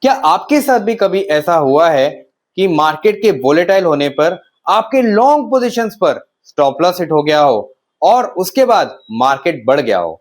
क्या आपके साथ भी कभी ऐसा हुआ है कि मार्केट के वोलेटाइल होने पर आपके लॉन्ग पोजीशंस पर स्टॉप लॉस हिट हो गया हो और उसके बाद मार्केट बढ़ गया हो?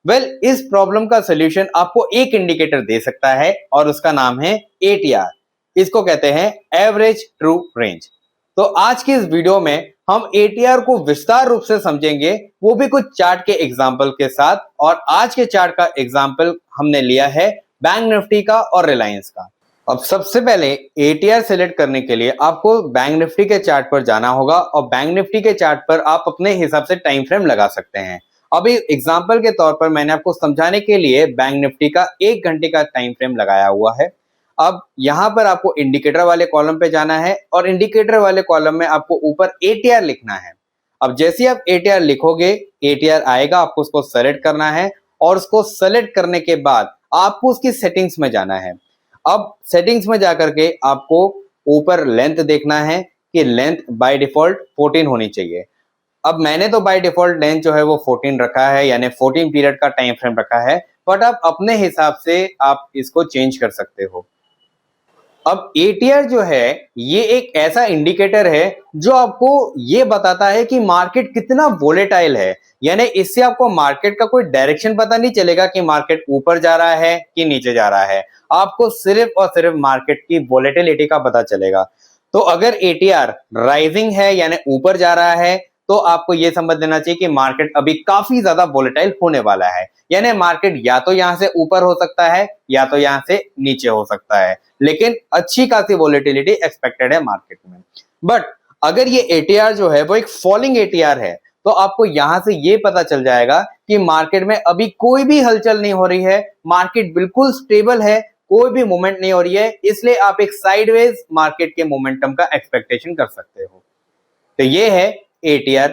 इस प्रॉब्लम का सॉल्यूशन आपको एक इंडिकेटर दे सकता है और उसका नाम है एटीआर। इसको कहते हैं एवरेज ट्रू रेंज। तो आज की इस वीडियो में हम एटीआर को विस्तार रूप से समझेंगे, वो भी कुछ चार्ट के एग्जांपल के साथ। और आज के चार्ट का एग्जांपल हमने लिया है बैंक निफ्टी का और रिलायंस का। अब सबसे पहले एटीआर सेलेक्ट करने के लिए आपको बैंक निफ्टी के चार्ट पर जाना होगा और बैंक निफ्टी के चार्ट पर आप अपने हिसाब से टाइम फ्रेम लगा सकते हैं। अभी एग्जांपल के तौर पर मैंने आपको समझाने के लिए बैंक निफ्टी का 1 घंटे का टाइम फ्रेम लगाया हुआ है। अब यहां पर आपको इंडिकेटर वाले कॉलम पे जाना है और इंडिकेटर वाले कॉलम में आपको ऊपर एटीआर लिखना है। अब जैसे ही आप एटीआर लिखोगे, एटीआर आएगा, आपको उसको सेलेक्ट करना है और उसको सेलेक्ट करने के बाद आपको उसकी सेटिंग्स में जाना है। अब सेटिंग्स में जाकर के आपको ऊपर लेंथ देखना है कि लेंथ बाय डिफॉल्ट 14 होनी चाहिए। अब मैंने तो बाय डिफॉल्ट लेंथ जो है वो 14 रखा है, यानी 14 पीरियड का टाइम फ्रेम रखा है, बट आप अपने हिसाब से आप इसको चेंज कर सकते हो। अब एटीआर जो है ये एक ऐसा इंडिकेटर है जो आपको ये बताता है कि मार्केट कितना वोलेटाइल है, यानी इससे आपको मार्केट का कोई डायरेक्शन पता नहीं चलेगा कि मार्केट ऊपर जा रहा है कि नीचे जा रहा है। आपको सिर्फ और सिर्फ मार्केट की वोलेटिलिटी का पता चलेगा। तो अगर एटीआर राइजिंग है यानी ऊपर जा रहा है तो आपको यह समझ लेना चाहिए कि मार्केट अभी काफी ज्यादा वोलेटाइल होने वाला है, यानी मार्केट या तो यहां से ऊपर हो सकता है या तो यहां से नीचे हो सकता है, लेकिन अच्छी खासी वोलेटिलिटी एक्सपेक्टेड है मार्केट में। बट अगर ये एटीआर जो है वो एक फॉलिंग एटीआर है तो आपको यहां से ये पता चल जाएगा कि मार्केट में अभी कोई भी हलचल नहीं हो रही है, मार्केट बिल्कुल स्टेबल है, कोई भी मूवमेंट नहीं हो रही है, इसलिए आप एक साइडवेज मार्केट के मोमेंटम का एक्सपेक्टेशन कर सकते हो। तो ये है एटीआर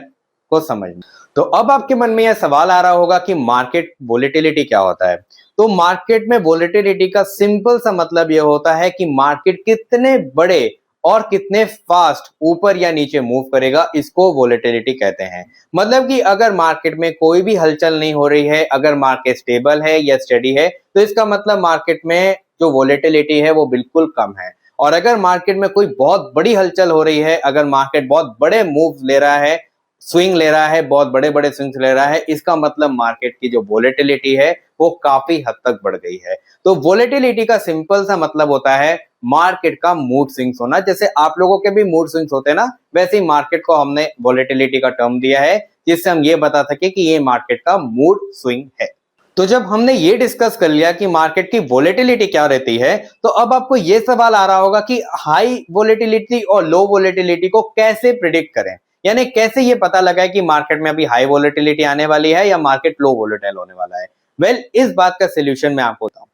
को समझना। तो अब आपके मन में यह सवाल आ रहा होगा कि मार्केट वोलेटिलिटी क्या होता है। तो मार्केट में वोलेटिलिटी का सिंपल सा मतलब यह होता है कि मार्केट कितने बड़े और कितने फास्ट ऊपर या नीचे मूव करेगा, इसको वोलेटिलिटी कहते हैं। मतलब कि अगर मार्केट में कोई भी हलचल नहीं हो रही है, अगर मार्केट स्टेबल है या स्टडी है, तो इसका मतलब मार्केट में जो वोलेटिलिटी है वो बिल्कुल कम है। और अगर मार्केट में कोई बहुत बड़ी हलचल हो रही है, अगर मार्केट बहुत बड़े मूव ले रहा है, स्विंग ले रहा है, बहुत बड़े बड़े स्विंग्स ले रहा है, इसका मतलब मार्केट की जो वोलेटिलिटी है वो काफी हद तक बढ़ गई है। तो वोलेटिलिटी का सिंपल सा मतलब होता है मार्केट का मूड स्विंग्स होना। जैसे आप लोगों के भी मूड स्विंग्स होते हैं ना, वैसे ही मार्केट को हमने वोलेटिलिटी का टर्म दिया है जिससे हम ये बता सके कि ये मार्केट का मूड स्विंग है। तो जब हमने ये डिस्कस कर लिया कि मार्केट की वोलेटिलिटी क्या रहती है, तो अब आपको ये सवाल आ रहा होगा कि हाई वोलेटिलिटी और लो वोलेटिलिटी को कैसे प्रिडिक्ट करें, यानी कैसे ये पता लगाए कि मार्केट में अभी हाई वोलेटिलिटी आने वाली है या मार्केट लो वोलेटाइल होने वाला है। इस बात का सोल्यूशन मैं आपको बताऊं।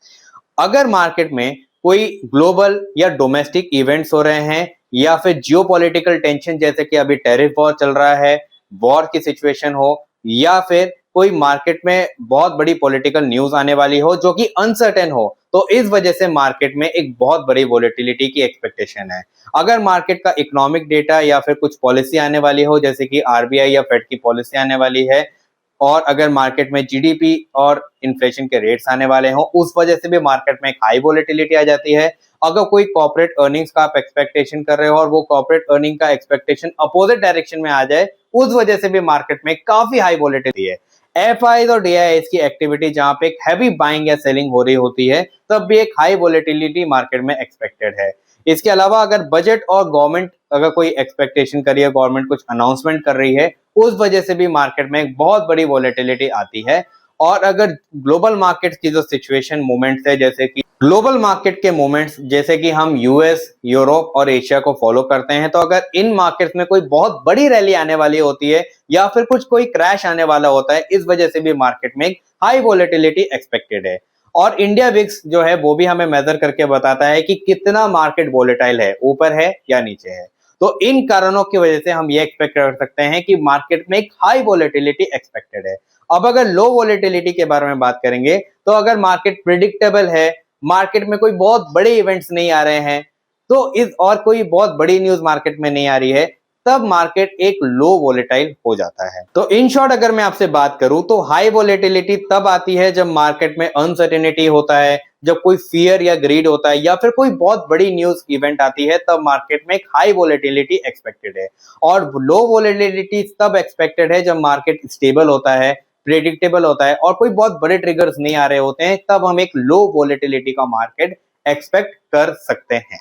अगर मार्केट में कोई ग्लोबल या डोमेस्टिक इवेंट्स हो रहे हैं या फिर जियोपॉलिटिकल टेंशन, जैसे कि अभी टैरिफ वॉर चल रहा है, वॉर की सिचुएशन हो, या फिर कोई मार्केट में बहुत बड़ी पॉलिटिकल न्यूज आने वाली हो जो कि अनसर्टेन हो, तो इस वजह से मार्केट में एक बहुत बड़ी वोलेटिलिटी की एक्सपेक्टेशन है। अगर मार्केट का इकोनॉमिक डेटा या फिर कुछ पॉलिसी आने वाली हो, जैसे कि आरबीआई या फेड की पॉलिसी आने वाली है, और अगर मार्केट में जीडीपी और इन्फ्लेशन के रेट्स आने वाले हों, उस वजह से भी मार्केट में एक हाई वोलेटिलिटी आ जाती है। अगर कोई कॉर्पोरेट अर्निंग्स का आप एक्सपेक्टेशन कर रहे हो और वो कॉर्पोरेट अर्निंग का एक्सपेक्टेशन अपोजिट डायरेक्शन में आ जाए, उस वजह से भी मार्केट में काफी हाई वोलेटिलिटी है। एफआईज और डीआईएस की एक्टिविटी जहां पे एक हैवी बाइंग या सेलिंग हो रही होती है, तब भी एक हाई वोलेटिलिटी मार्केट में एक्सपेक्टेड है। इसके अलावा अगर बजट और गवर्नमेंट अगर कोई एक्सपेक्टेशन कर रही है, गवर्नमेंट कुछ अनाउंसमेंट कर रही है, उस वजह से भी मार्केट में एक बहुत बड़ी वोलेटिलिटी आती है। और अगर ग्लोबल मार्केट की जो सिचुएशन मूवमेंट्स है, जैसे कि ग्लोबल मार्केट के मूवमेंट्स, जैसे कि हम यूएस, यूरोप और एशिया को फॉलो करते हैं, तो अगर इन मार्केट्स में कोई बहुत बड़ी रैली आने वाली होती है या फिर कोई क्रैश आने वाला होता है, इस वजह से भी मार्केट में हाई वोलेटिलिटी एक्सपेक्टेड है। और इंडिया विक्स जो है वो भी हमें मेजर करके बताता है कि कितना मार्केट वोलेटाइल है, ऊपर है या नीचे है। तो इन कारणों की वजह से हम ये एक्सपेक्ट कर सकते हैं कि मार्केट में एक हाई वोलेटिलिटी एक्सपेक्टेड है। अब अगर लो वोलेटिलिटी के बारे में बात करेंगे, तो अगर मार्केट प्रिडिक्टेबल है, मार्केट में कोई बहुत बड़े इवेंट्स नहीं आ रहे हैं, तो इस और कोई बहुत बड़ी न्यूज मार्केट में नहीं आ रही है, तब मार्केट एक लो वोलेटाइल हो जाता है। तो इन शॉर्ट अगर मैं आपसे बात करूं तो हाई वोलेटिलिटी तब आती है जब मार्केट में अनसर्टेनिटी होता है, जब कोई फियर या ग्रीड होता है या फिर कोई बहुत बड़ी न्यूज इवेंट आती है, तब मार्केट में एक हाई वोलेटिलिटी एक्सपेक्टेड है। और लो वोलेटिलिटी तब एक्सपेक्टेड है जब मार्केट स्टेबल होता है, प्रेडिक्टेबल होता है और कोई बहुत बड़े ट्रिगर्स नहीं आ रहे होते हैं, तब हम एक लो वोलेटिलिटी का मार्केट एक्सपेक्ट कर सकते हैं।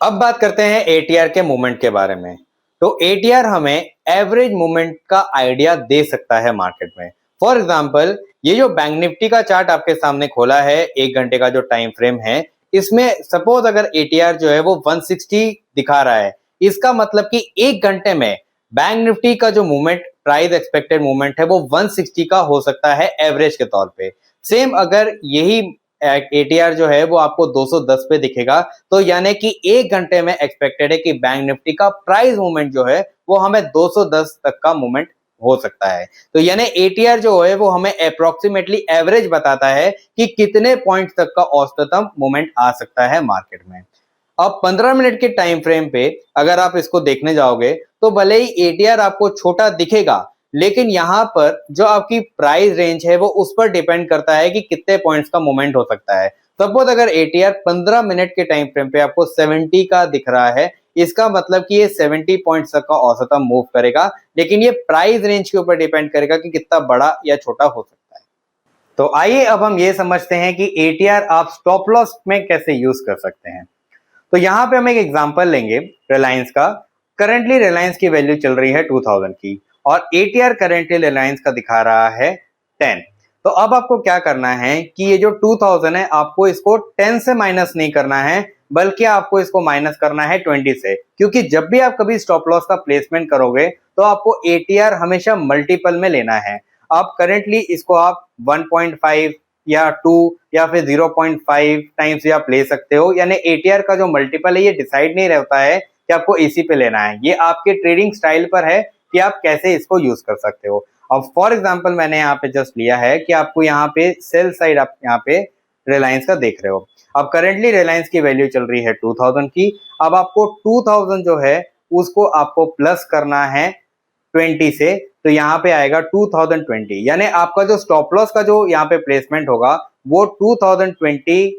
अब बात करते हैं एटीआर के मूवमेंट के बारे में। तो एटीआर हमें एवरेज मूवमेंट का आइडिया दे सकता है मार्केट में। फॉर एग्जांपल, ये जो बैंक निफ्टी का चार्ट आपके सामने खोला है, 1 घंटे का जो टाइम फ्रेम है, इसमें सपोज अगर एटीआर जो है वो 160 दिखा रहा है, इसका मतलब कि 1 घंटे में बैंक निफ्टी का जो मूवमेंट, प्राइस एक्सपेक्टेड मूवमेंट है, वो 160 का हो सकता है एवरेज के तौर पे। सेम अगर यही एटीआर जो है वो आपको 210 पे दिखेगा, तो यानी कि 1 घंटे में एक्सपेक्टेड है कि बैंक निफ्टी का प्राइस मूवमेंट जो है वो हमें 210 तक का मूवमेंट हो सकता है। तो यानी एटीआर जो है वो हमें अप्रोक्सीमेटली एवरेज बताता है कि कितने पॉइंट तक का औसतन मूवमेंट आ सकता है मार्केट में। अब 15 मिनट के टाइम फ्रेम पे अगर आप इसको देखने जाओगे, तो भले ही एटीआर आपको छोटा दिखेगा, लेकिन यहाँ पर जो आपकी प्राइस रेंज है वो उस पर डिपेंड करता है कि कितने पॉइंट्स का मूवमेंट हो सकता है। सपोज अगर एटीआर 15 मिनट के टाइम फ्रेम पे आपको 70 का दिख रहा है, इसका मतलब कि ये 70 पॉइंट्स तक का औसतन मूव करेगा, लेकिन ये प्राइस रेंज के ऊपर डिपेंड करेगा कि कितना बड़ा या छोटा हो सकता है। तो आइए अब हम ये समझते हैं कि एटीआर आप स्टॉप लॉस में कैसे यूज कर सकते हैं। तो यहाँ पे हम एक एग्जांपल लेंगे रिलायंस का। करंटली रिलायंस की वैल्यू चल रही है 2000 की और एटीआर करंटली रिलायंस का दिखा रहा है 10। तो अब आपको क्या करना है कि ये जो 2000 है, आपको इसको 10 से माइनस नहीं करना है, बल्कि आपको इसको माइनस करना है 20 से, क्योंकि जब भी आप कभी स्टॉप लॉस का प्लेसमेंट करोगे तो आपको एटीआर हमेशा मल्टीपल में लेना है। आप करंटली इसको आप 1.5 या 2 या फिर 0.5 टाइम्स आप ले सकते हो, यानी एटीआर का जो मल्टीपल है ये डिसाइड नहीं रहता है कि आपको इसी पे लेना है, ये आपके ट्रेडिंग स्टाइल पर है कि आप कैसे इसको यूज कर सकते हो। अब फॉर एग्जांपल मैंने यहाँ पे जस्ट लिया है कि आपको यहाँ पे सेल साइड आप यहाँ पे रिलायंस का देख रहे हो। अब करंटली रिलायंस की वैल्यू चल रही है 2000 की। अब आपको 2000 जो है उसको आपको प्लस करना है 20 से, तो यहाँ पे आएगा 2020, यानी आपका जो स्टॉप लॉस का जो यहाँ पे प्लेसमेंट होगा वो 2020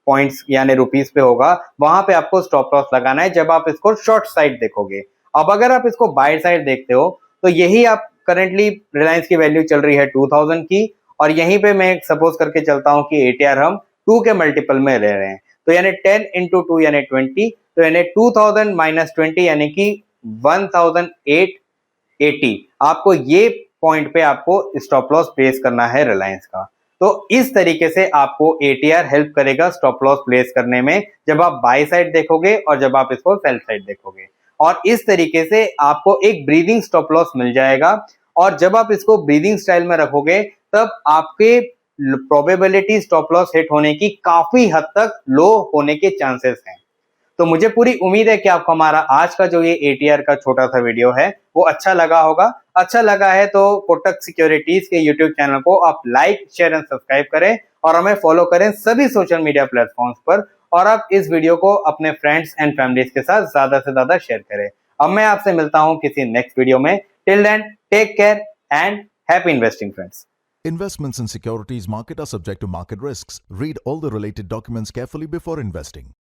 पॉइंट्स यानी रुपीस पे होगा। वहां पे आपको स्टॉप लॉस लगाना है जब आप इसको शॉर्ट साइड देखोगे। अब अगर आप इसको बाय साइड देखते हो, तो यही आप करंटली रिलायंस की वैल्यू चल रही है 2000 की और यहीं पे मैं सपोज करके चलता हूं कि एटीआर हम 2 के मल्टीपल में ले रहे हैं, तो यानी 10 इंटू 2 यानी 20, तो यानी 2000 माइनस 20 यानी कि 1880। आपको ये पॉइंट पे आपको स्टॉप लॉस प्लेस करना है रिलायंस का। तो इस तरीके से आपको एटीआर हेल्प करेगा स्टॉप लॉस प्लेस करने में, जब आप बाय साइड देखोगे और जब आप इसको सेल साइड देखोगे। और इस तरीके से आपको एक ब्रीदिंग स्टॉप लॉस मिल जाएगा और जब आप इसको ब्रीदिंग स्टाइल में रखोगे, तब आपके प्रोबेबिलिटी स्टॉप लॉस हिट होने की काफी हद तक लो होने के चांसेस हैं। तो मुझे पूरी उम्मीद है कि आपको हमारा आज का जो ये एटीआर का छोटा सा वीडियो है वो अच्छा लगा होगा। अच्छा लगा है तो कोटक सिक्योरिटीज के यूट्यूब चैनल को आप लाइक, शेयर एंड सब्सक्राइब करें और हमें फॉलो करें सभी सोशल मीडिया प्लेटफॉर्म्स पर, और आप इस वीडियो को अपने फ्रेंड्स एंड फैमिलीज के साथ ज्यादा से ज्यादा शेयर करें। अब मैं आपसे मिलता हूं किसी नेक्स्ट वीडियो में। Till then, take care and happy investing friends. Investments in securities market are subject to market risks. Read all the related documents carefully before investing.